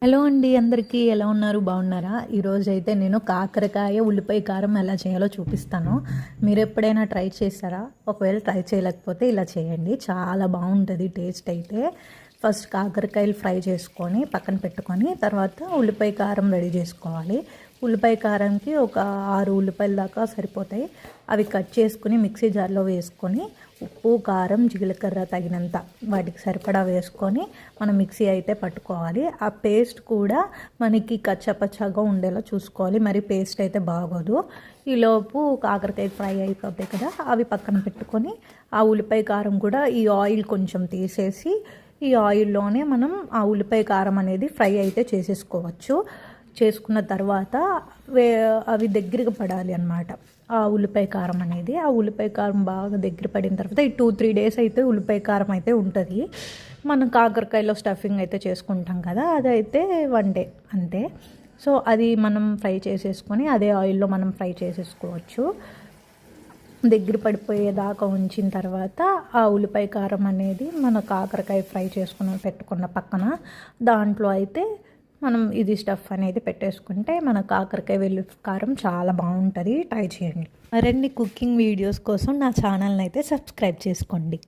Hello అండి, అందరికీ ఎలా ఉన్నారు? బాగున్నారా? ఈరోజైతే నేను కాకరకాయ ఉల్లిపాయ కారం ఎలా చేయాలో చూపిస్తాను. మీరు ఎప్పుడైనా ట్రై చేస్తారా? ఒకవేళ ట్రై చేయలేకపోతే ఇలా చేయండి, చాలా బాగుంటుంది టేస్ట్ అయితే. ఫస్ట్ కాకరకాయలు ఫ్రై చేసుకొని పక్కన పెట్టుకొని తర్వాత ఉల్లిపాయ కారం రెడీ చేసుకోవాలి. ఉల్లిపాయ కారంకి ఒక 6 ఉల్లిపాయల దాకా సరిపోతాయి. అవి కట్ చేసుకుని మిక్సీ జార్లో వేసుకొని ఉప్పు, కారం, జీలకర్ర తగినంత వాటికి సరిపడా వేసుకొని మనం మిక్సీ అయితే పట్టుకోవాలి. ఆ పేస్ట్ కూడా మనకి కచ్చపచ్చగా ఉండేలా చూసుకోవాలి, మరి పేస్ట్ అయితే బాగోదు. ఈలోపు కాకరకాయ ఫ్రై అయిపోతాయి కదా, అవి పక్కన పెట్టుకొని ఆ ఉల్లిపాయ కారం కూడా ఈ ఆయిల్ కొంచెం తీసేసి ఈ ఆయిల్లోనే మనం ఆ ఉల్లిపాయ కారం అనేది ఫ్రై అయితే చేసేసుకోవచ్చు. చేసుకున్న తర్వాత అవి దగ్గరికి పడాలి అన్నమాట. ఆ ఉల్లిపాయ కారం అనేది, ఆ ఉల్లిపాయ కారం బాగా దగ్గర పడిన తర్వాత ఈ 2-3 డేస్ అయితే ఉల్లిపాయ కారం అయితే ఉంటుంది. మనం కాకరకాయలో స్టఫింగ్ అయితే చేసుకుంటాం కదా, అదైతే 1 డే అంతే. సో అది మనం ఫ్రై చేసేసుకొని అదే ఆయిల్లో మనం ఫ్రై చేసేసుకోవచ్చు. దగ్గర పడిపోయేదాకా ఉంచిన తర్వాత ఆ ఉల్లిపాయ కారం అనేది మన కాకరకాయ ఫ్రై పెట్టుకున్న పక్కన దాంట్లో అయితే మనం ఇది స్టఫ్ అనేది పెట్టేసుకుంటే మన కాకరకాయ వెల్లుల్లి కారం చాలా బాగుంటుంది. ట్రై చేయండి. మరిన్ని కుకింగ్ వీడియోస్ కోసం నా ఛానల్ని అయితే సబ్స్క్రైబ్ చేసుకోండి.